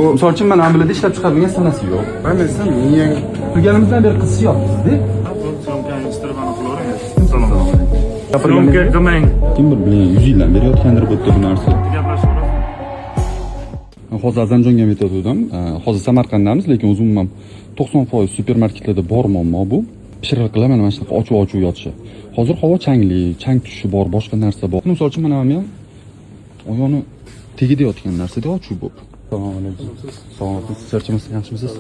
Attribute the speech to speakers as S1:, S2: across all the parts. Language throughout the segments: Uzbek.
S1: Misol uchun mana ambilada ishlab chiqarilgan sanasi yo'q.
S2: Ben esa miyang
S1: Turganimizdan beri qizishyapmiz-da.
S3: Syomkani istirib qilavering. Syomka qilmang.
S1: Kimdir bilan 100 yildan beri yotgandir bu yerda bu narsa.
S3: Gaplashaverasiz.
S1: Hozir Andijonga ketgandim. Hozir Samarqanddamiz, lekin o'zimman 90% supermarketlarda bor muammo bu. Pishiriqlar mana shunaqa ochuv yotishi. Hozir havo changli, chang tushishi bor, boshqa narsa bor. Misol uchun mana ham oyog'ini tegida yotgan narsada ochuv bu. Assalomu alaykum. Sog'lik, charchamasdan yaxshimisiz?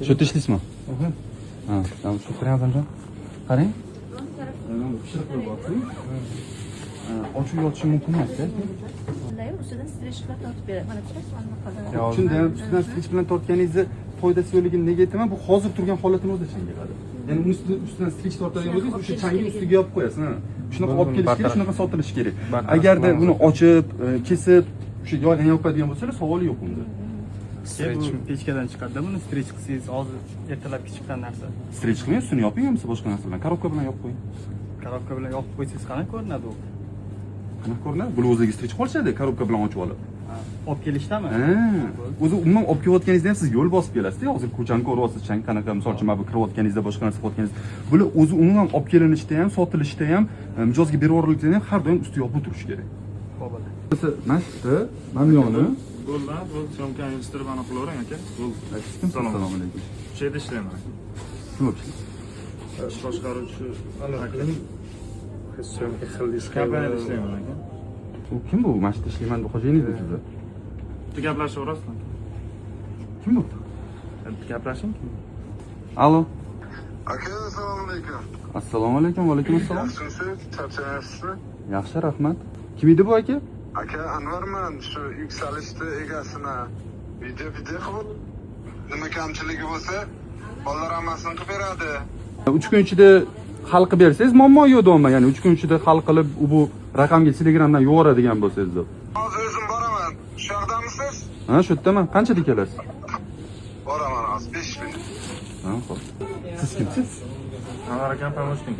S1: Shu yerda ishlaysizmi? Ha, tamam, shu kiryapmiz Andijon. Qarang. Pishiriqlar bor-ku. Ochuv yotishi mumkin emas-da.
S4: Ustidan strechlar tortib beradi. Mana ko'rasiz,
S1: Shunda ham ustidan strech bilan tortganingizni foydasi yo'qligini nega aytaman? Bu hozir turgan holatini o'zida chang keladi. Ya'ni uni ustidan strech tortadigan bo'lsangiz, o'sha changni ustiga yopib qo'yasiz. Shunaqa olib kelish kerak, shunaqa sotilishi kerak. Agarda buni ochib, kesib, o'sha yo'ldan yopadigan bo'lsalar, savol yo'q unda.
S5: Bu pechkadan chiqadi, buni strech qilsangiz hozir ertalabki chiqqan narsa.
S1: Strech qilmang, ustini yoping yo'qsa boshqa narsa bilan, korobka bilan yopib qo'ying.
S5: Korobka bilan yopib qo'ysangiz qanaqa ko'rinadi u?
S1: Qanaqa ko'rinadi? Bular o'ziga strech qolishadi, korobka bilan ochib olib.
S5: Olib kelishdami?
S1: O'zi umuman olib kelayotganingizda ham siz yo'l bosib kelasiz-da. Hozir ko'chani ko'ryapsiz, chang qanaqa, misol uchun mana bu kirayotganingizda boshqa narsa qilayotganingizda, bular o'zi umuman olib kelinishda ham, sotilishda ham, mijozga berib yuborilishda ham har doim usti yopib turish kerak.
S5: Bo'ladi.
S1: Mashqi, mamyoni.
S3: Bo'ldi, bu syomkani istirib qilavering aka.
S1: Assalomu alaykum.
S3: Shu yerda ishlayman.
S1: Kim o'pishdi?
S3: Ish boshqaruvchi akaning syomka qildingiz. Kompaniyada ishlayman aka.
S1: U kim bu? Mashqda ishlayman deb xo'jayiningiz sizni.
S3: Bitta gaplashaverasizmi?
S1: Kim bu?
S3: Gaplashing.
S1: Alo.
S2: aka assalomu alaykum.
S1: Assalomu alaykum, va alaykum assalom.
S2: Yaxshimisiz? Charchayapsizmi?
S1: Yaxshi, rahmat. Kim edi bu aka?
S2: Aka Anvarman, shu yuksalishni egasini video qilib nima kamchiligi bo'lsa, bolalar hammasini qilib beradi.
S1: 3 kun ichida hal qilib bersangiz muammo yo'q deyman. Ya'ni 3 kun ichida hal qilib bu raqamga Telegramdan yuboradigan bo'lsangiz deb.
S2: Hozir o'zim boraman. Shu yerdamisiz?
S1: Ha, shu yerdaman. Qanchada kelasiz?
S2: Boraman hozir 5 minut.
S1: Ha, xo'p. Siz kimsiz?
S3: Anvar akam помощник.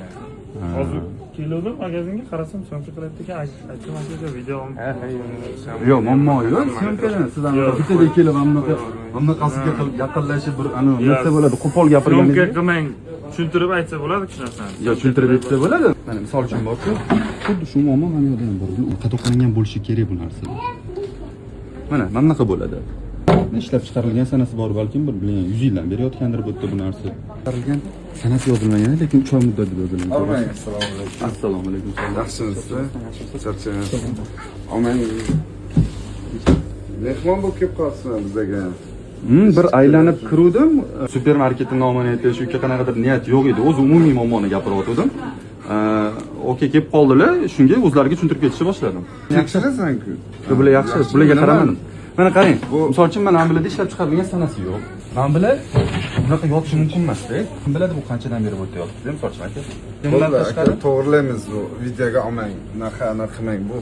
S3: Hozir keldim magazinga, qarasam syomka qilyapti ekan. Aytdim aka video
S1: Yo'q, muammo yo'q. Syomkadan siz bittaga kelib hamma-qasiga qilib yaqinlashib bir narsa bo'ladi. Qo'pol gapirganingiz.
S3: syomka qilmang. Tushuntirib aytsa bo'ladi shu narsani.
S1: Yo, tushuntirib aytsa bo'ladi. Mana misol uchun borku, xuddi shu muammo mana yoqda ham bor. Bu qadoqlangan bo'lishi kerak bu narsa. Mana bunaqa bo'ladi. Ishlab chiqarilgan sanasi bor, balkim bir 100 yildan beri yotgandir bu yerda bu narsa. Chiqarilgan sanasi yozilmagan, lekin 3 oy muddat deb yozilgan.
S2: Assalomu alaykum.
S1: Assalomu alaykum.
S2: Yaxshimisiz? Charchayapsiz. Omang mehmon bo'lib kelib qolibsizlar bizga.
S1: Bir aylanib kiruvdim, supermarketning nomini aytish, shu qanaqadir niyat yo'q edi. O'zi umumiy muammoni gapirayotgandim. Okey kelib qoldilar, shunga o'zlariga tushuntirib ketishni boshladim.
S2: Yaxshisan-ku.
S1: Bular yaxshi, bularga qaramadim. Mana qarang, misol uchun mana ambilada ishlab chiqarilgan sanasi yo'q. Ambilar bunaqa yotishi mumkin emas-da. Kim biladi bu qanchadan beri bu yerda yotibdi, misol uchun aka.
S2: Bo'ladi, aka, to'g'rilaymiz bu videoga olmang. Unaqa qilmang bu.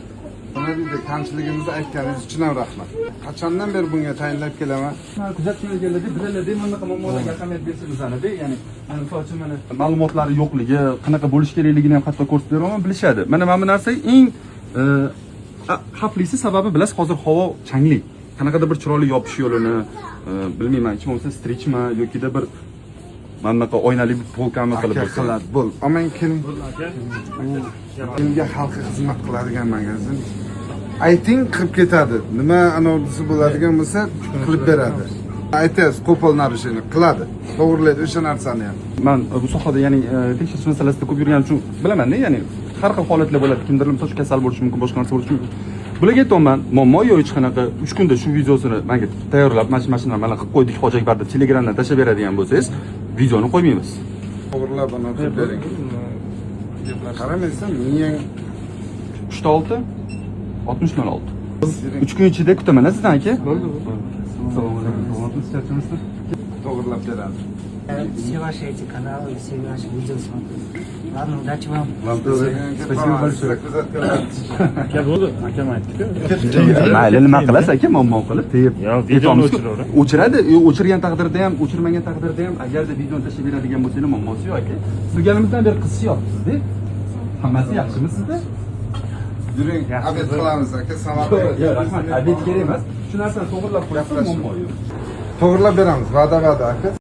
S2: Buni video kamchiligimizni aytganingiz uchun ham rahmat. Qachondan beri bunga tayinlab kelaman?
S1: Kuzatishga keladi, bizalarda mana bunaqa muammolarga ahamiyat bersa bizanida, ya'ni misol uchun mana ma'lumotlari yo'qligi, qanaqa bo'lish kerakligini ham hatto ko'rsatib beraman, bilishadi. Mana bu narsa eng xavflisi sababi bilasiz, hozir havo changli. Qanaqadir bir chiroyli yopish yo'lini, bilmayman, hech bo'lmasa strechmi yokida bir mana bunaqa oynali polkami qilib bo'lsa.
S2: Qiladi, bo'l. Omang keling. Menga xalqqa xizmat qiladigan magazin. Ayting qilib ketadi. Nima anordisi bo'ladigan bo'lsa, qilib beradi. Aytasiz, qo'pol narishini qiladi. To'g'rilaydi o'sha narsani ham.
S1: Men bu sohada, ya'ni tekshirish masalasida ko'p yurganim uchun bilaman-da, ya'ni har xil holatlar bo'ladi. Kimdir misol uchun kasal bo'lishi mumkin, boshqa narsa bo'lishi mumkin. Bularga aytayman, muammo yo'q hech qanaqa. 3 kunda shu videosini menga tayyorlab, mashina mana qilib qo'ydik, Xo'ja Akbarda Telegramdan tashlab beradigan bo'lsangiz, videoni qo'ymaymiz.
S2: To'g'rilab buni qilib bering. Qaramaysan, miyang
S1: 36 6006. 3 kun ichida kutaman sizdan aka. Bo'ldi. Assalomu alaykum.
S2: to'g'rilab beradi.
S6: Все ваши эти каналы, все ваши видео смотрю. Ладно, удачи вам.
S1: Спасибо большое.
S3: Aka bo'ldi, akam aytdi-ku.
S1: Mayli, nima qilasiz aka, muammo qilib, teyib.
S3: Yo, videoni o'chiraver.
S1: O'chiradi, o'chirgan taqdirda ham, o'chirmagan taqdirda ham, agarda videoni tashlab beradigan bo'lsangiz, muammosi yo'q aka. Turganimizdan beri qizishyapsiz-da. Hammasi yaxshimi sizda?
S2: Yuring, obed qilamiz aka, Samarqandga.
S1: Yo'q, rahmat. Obed kerak emas. Shu shu narsani to'g'irlab qo'ysa muammo yo'q.
S2: to'g'irlab beramiz, va'da aka.